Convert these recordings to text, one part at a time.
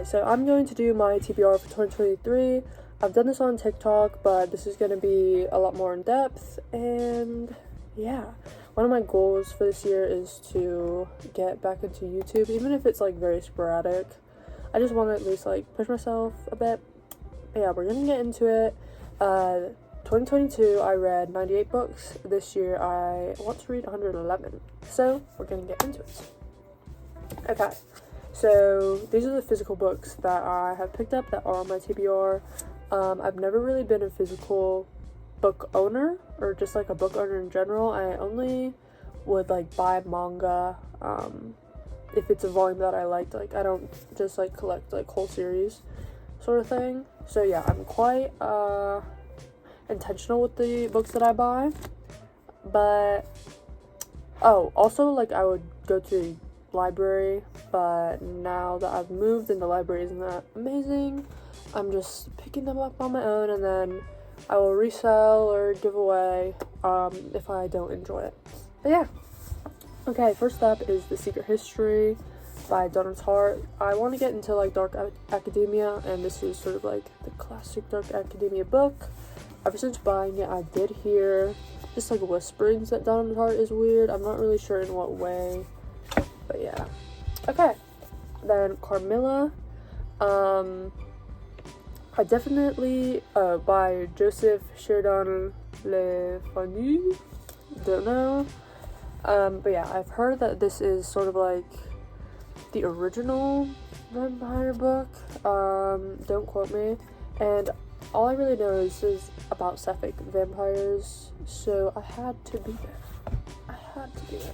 Okay, so I'm going to do my TBR for 2023. I've done this on TikTok, but this is going to be a lot more in depth, and yeah. One of my goals for this year is to get back into YouTube, even if it's like very sporadic. I just want to at least like push myself a bit. But yeah, we're gonna get into it. 2022, I read 98 books. This year, I want to read 111. So we're gonna get into it. Okay, so these are the physical books that I have picked up that are on my TBR. I've never really been a physical book owner, or just like a book owner in general. I only would like buy manga if it's a volume that I liked. Like I don't just like collect like whole series sort of thing. So yeah, I'm quite intentional with the books that I buy. But also like I would go to the library, but now that I've moved and the library isn't that amazing, I'm just picking them up on my own, and then I will resell or give away if I don't enjoy it. But yeah. Okay, first up is The Secret History by Donna's Hart. I want to get into like dark academia, and this is sort of like the classic dark academia book. Ever since buying it, I did hear just like whisperings that Donna's Hart is weird. I'm not really sure in what way, but yeah. Okay, then Carmilla. I definitely, by Joseph Sheridan Le Fanu, don't know, but yeah, I've heard that this is sort of like the original vampire book, don't quote me, and all I really know is this is about sapphic vampires, so I had to be there.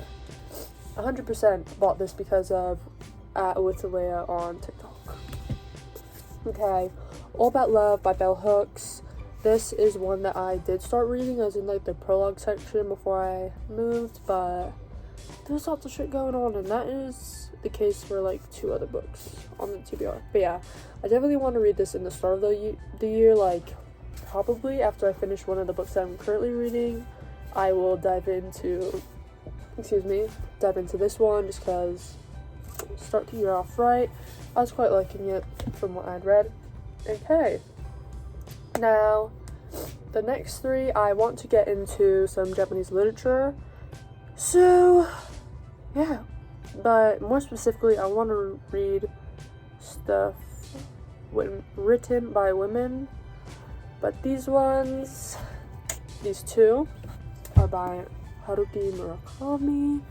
100% bought this because of With Leia on TikTok. Okay. All About Love by Bell Hooks. This is one that I did start reading. I was in like the prologue section before I moved, but there's lots of shit going on, and that is the case for like 2 other books on the TBR. But yeah, I definitely want to read this in the start of the year, like probably after I finish one of the books that I'm currently reading. I will dive into this one just because start the year off right. I was quite liking it from what I'd read. Okay, now the next 3, I want to get into some Japanese literature, so yeah, but more specifically I want to read stuff written by women, but these 2 are by Haruki Murakami.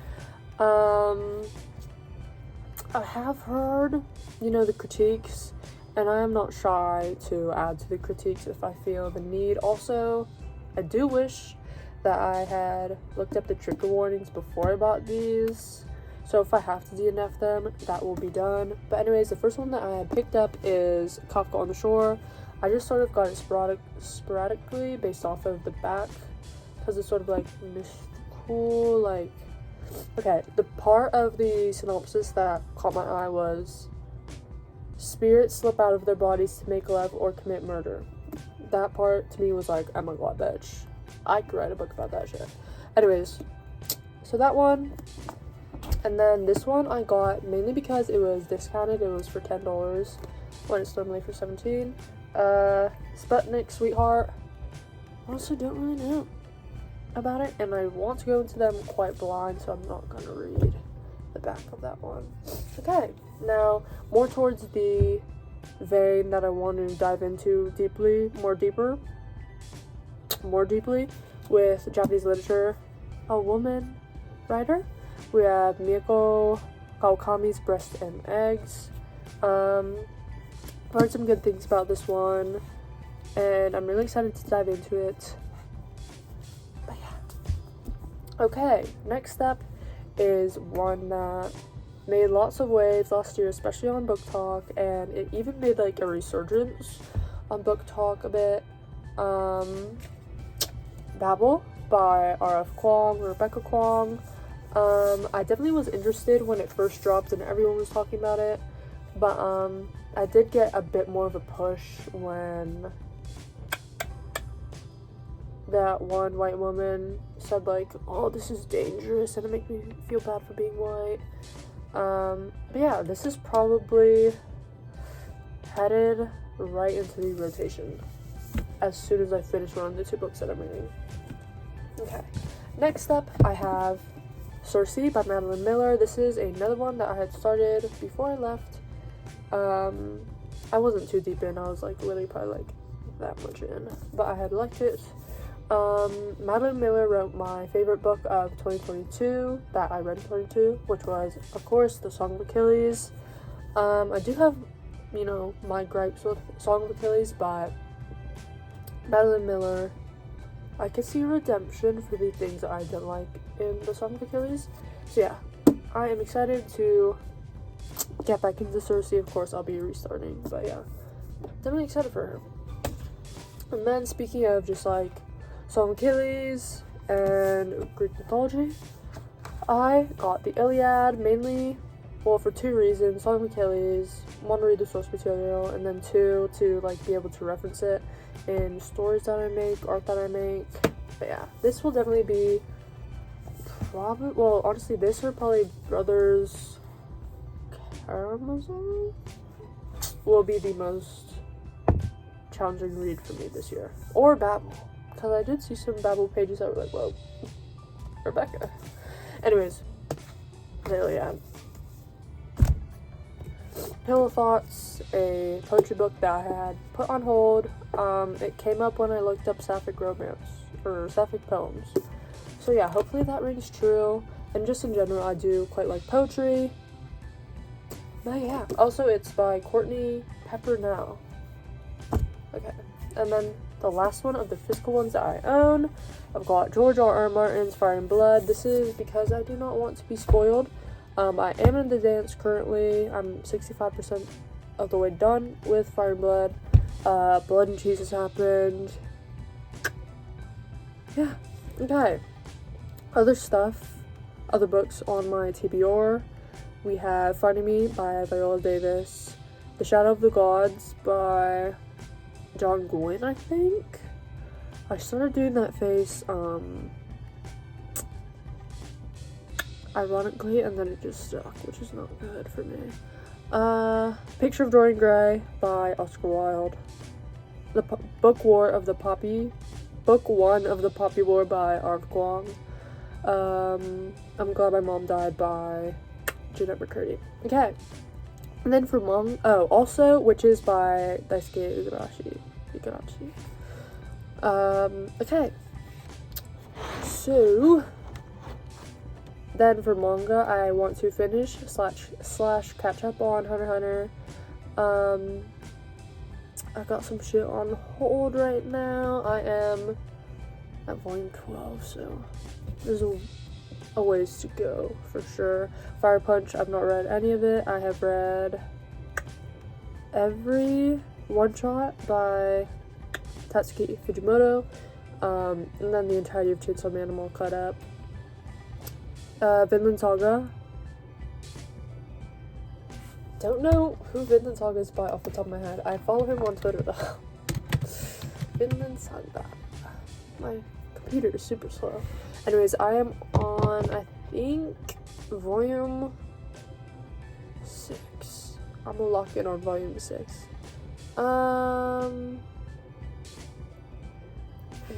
I have heard, the critiques, and I am not shy to add to the critiques if I feel the need. Also, I do wish that I had looked up the trigger warnings before I bought these, so if I have to DNF them, that will be done. But anyways, the first one that I had picked up is Kafka on the Shore. I just sort of got it sporadically based off of the back, because it's sort of like mystical, like, okay, the part of the synopsis that caught my eye was spirits slip out of their bodies to make love or commit murder. That part to me was like, oh my god, bitch, I could write a book about that shit. Anyways, so that one, and then this one I got mainly because it was discounted. It was for $10 when it's normally for $17. Sputnik Sweetheart. Also don't really know about it, and I want to go into them quite blind, so I'm not gonna read the back of that one. Okay, now more towards the vein that I want to dive into more deeply with Japanese literature. A woman writer. We have Miyako Kawakami's Breast and Eggs. I've heard some good things about this one, and I'm really excited to dive into it. But yeah. Okay, next up is one that made lots of waves last year, especially on Book Talk, and it even made like a resurgence on Book Talk a bit. Babel by Rebecca Kwong. I definitely was interested when it first dropped and everyone was talking about it, but I did get a bit more of a push when that one white woman said like, oh, this is dangerous, and it made me feel bad for being white. But yeah, this is probably headed right into the rotation as soon as I finish one of the 2 books that I'm reading. Okay, next up I have Circe by Madeline Miller. This is another one that I had started before I left. I wasn't too deep in, I was like really probably like that much in, but I had liked it. Madeline Miller wrote my favorite book of 2022 that I read in 2022, which was, of course, The Song of Achilles. I do have, you know, my gripes with Song of Achilles, but Madeline Miller, I could see redemption for the things that I didn't like in The Song of Achilles. So yeah, I am excited to get back into Circe. Of course, I'll be restarting, but yeah, definitely excited for her. And then speaking of just like Song of Achilles and Greek mythology, I got the Iliad mainly, well, for 2 reasons. Song of Achilles, 1, to read the source material, and then 2, to like be able to reference it in stories that I make, art that I make. But yeah, this will definitely be probably, well, honestly, this or probably Brothers Karamazov will be the most challenging read for me this year. Or Babel, because I did see some Babel pages that were like, whoa, Rebecca. Anyways, the Iliad. Pillow Thoughts, a poetry book that I had put on hold. It came up when I looked up sapphic romance, or sapphic poems. So yeah, hopefully that rings true. And just in general, I do quite like poetry. But yeah, also it's by Courtney Peppernell. Okay, and then the last one of the physical ones that I own, I've got George R.R. Martin's Fire and Blood. This is because I do not want to be spoiled. I am in the dance currently. I'm 65% of the way done with Fire and Blood. Blood and Cheese has happened. Yeah, okay. Other stuff, other books on my TBR. We have Finding Me by Viola Davis, The Shadow of the Gods by John Gwynne, I think. I started doing that face, ironically, and then it just stuck, which is not good for me. Picture of Dorian Gray by Oscar Wilde. The Book 1 of the Poppy War by R. Kwong. I'm Glad My Mom Died by Jeanette McCurdy. Okay. And then for also Witches by Daisuke Igarashi. Okay. So then for manga, I want to finish slash catch up on Hunter x Hunter. I got some shit on hold right now. I am at volume 12, so there's a ways to go for sure. Fire Punch, I've not read any of it. I have read every one shot by Tatsuki Fujimoto, and then the entirety of Chainsaw Man I'm all cut up. Vinland Saga. Don't know who Vinland Saga is by off the top of my head. I follow him on Twitter though. Vinland Saga. My computer is super slow. Anyways, I am on, I think, volume 6. I'm gonna lock in on volume 6.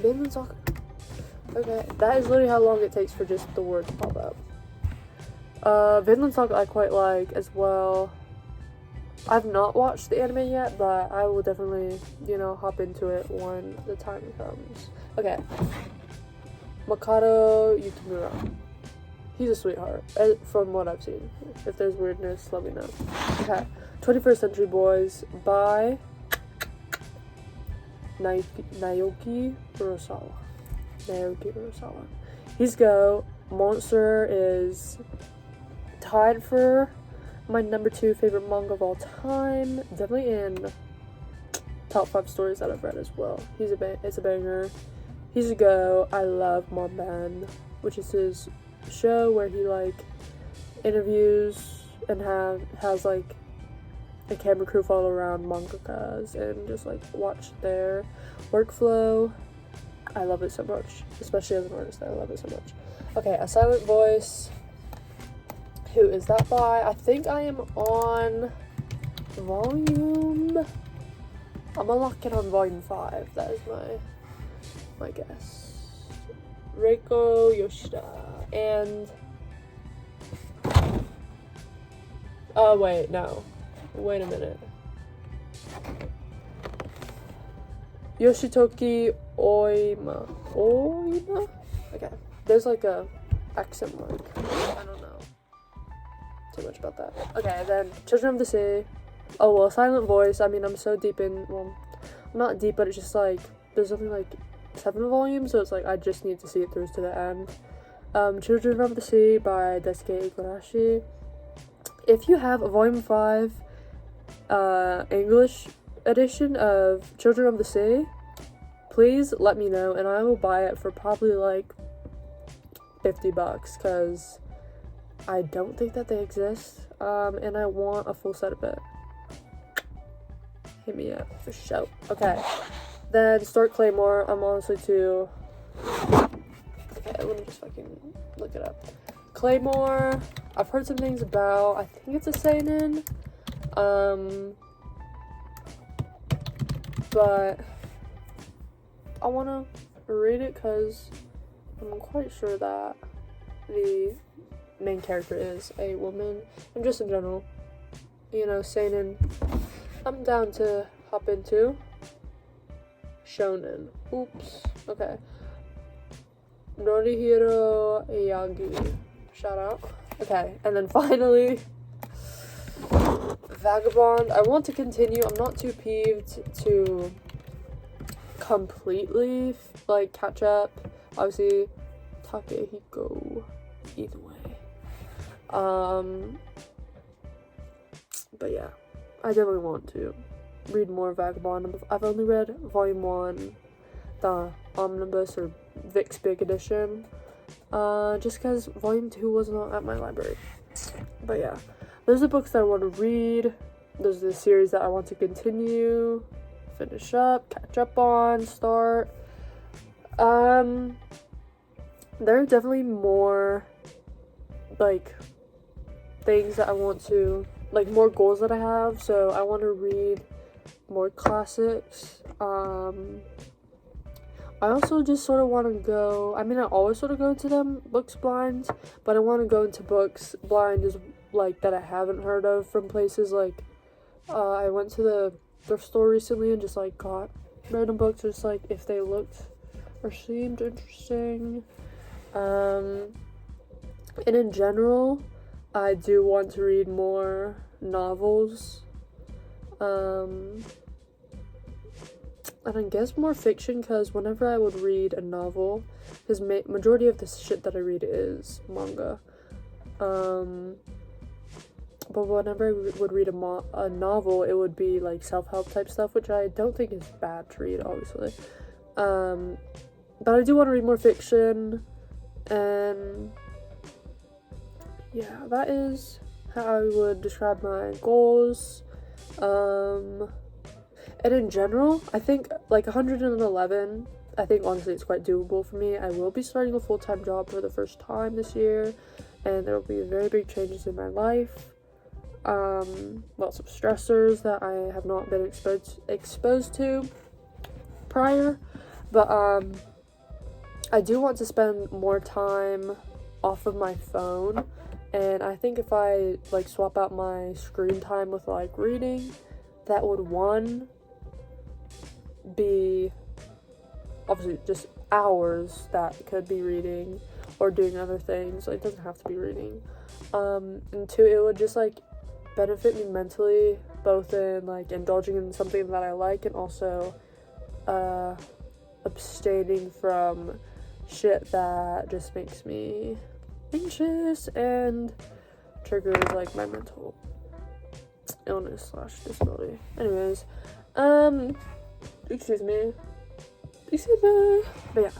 Vinland Saga. Okay, that is literally how long it takes for just the word to pop up. Vinland Saga I quite like as well. I've not watched the anime yet, but I will definitely, hop into it when the time comes. Okay. Makoto Yukimura. He's a sweetheart, from what I've seen. If there's weirdness, let me know. Okay. 21st Century Boys by Naoki Urasawa. He's go. Monster is tied for my number 2 favorite manga of all time. Definitely in top 5 stories that I've read as well. It's a banger. He's a go. I love Mob Band, which is his show where he interviews and has a camera crew follow around mangakas and just watch their workflow. I love it so much, especially as an artist. I love it so much. Okay, A Silent Voice. Who is that by? I think I am on volume I'm gonna lock it on volume 5. That is my guess. Reiko Yoshida and wait, no. Wait a minute. Yoshitoki Oima. Oima? Okay. There's like a accent mark. I don't know too much about that. Okay, then Children of the Sea. Oh, well, Silent Voice. I mean, I'm so deep in, well, I'm not deep, but it's just like, there's only like 7 volumes, so it's like, I just need to see it through to the end. Children of the Sea by Daisuke Igarashi. If you have a volume 5 English edition of Children of the Sea, please let me know, and I will buy it for probably like $50, because I don't think that they exist, and I want a full set of it. Hit me up for show. Okay, then Start Claymore. I'm honestly too. Okay, let me just fucking look it up. Claymore. I've heard some things about. I think it's a seinen. But I wanna read it because I'm quite sure that the main character is a woman, and just in general, you know, seinen. I'm down to hop into. Shonen. Oops. Okay. Norihiro Yagi. Shout out. Okay, and then finally, Vagabond. I want to continue. I'm not too peeved to completely like catch up. Obviously, Takehiko. Either way. But yeah, I definitely want to read more Vagabond. I've only read volume 1, the omnibus or Vic's Big Edition, just because volume 2 was not at my library. But yeah, those are the books that I want to read. Those are the series that I want to continue, finish up, catch up on, start. There are definitely more like things that I want to, like, more goals that I have. So I want to read more classics. I also just sort of want to go, I mean, I always sort of go to them books blind, but I want to go into books blind as like that I haven't heard of from places like I went to the thrift store recently and just like got random books just like if they looked or seemed interesting. And in general, I do want to read more novels, and I guess more fiction, because whenever I would read a novel, because majority of the shit that I read is manga, but whenever I would read a novel, it would be like self-help type stuff, which I don't think is bad to read, obviously, but I do want to read more fiction. And yeah, that is how I would describe my goals. And in general, I think like 111, I think honestly it's quite doable for me. I will be starting a full-time job for the first time this year, and there will be very big changes in my life. Lots of stressors that I have not been exposed to prior, but I do want to spend more time off of my phone, and I think if I like swap out my screen time with like reading, that would be obviously just hours that could be reading or doing other things. Like, it doesn't have to be reading. And 2, it would just like benefit me mentally, both in like indulging in something that I like and also abstaining from shit that just makes me anxious and triggers like my mental illness / disability. Anyways, excuse me. But yeah,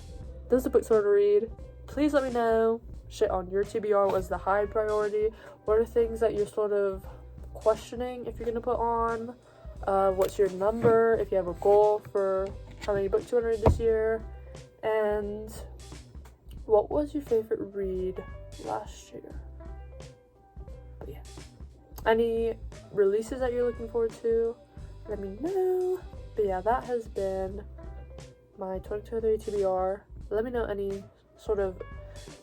those are the books I want to read. Please let me know shit on your TBR. Was the high priority? What are things that you're sort of questioning if you're gonna put on? What's your number if you have a goal for how many books you want to read this year? And what was your favorite read last year? But yeah, any releases that you're looking forward to, let me know. But yeah, that has been my 2023 TBR. Let me know any sort of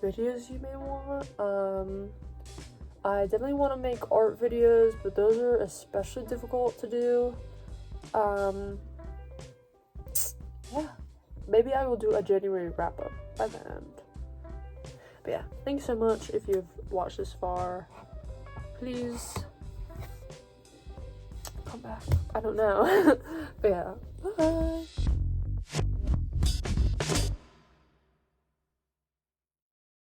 videos you may want. I definitely want to make art videos, but those are especially difficult to do. Yeah, maybe I will do a January wrap-up by the end. But yeah, thanks so much if you've watched this far. Please come back. I don't know. But yeah, bye.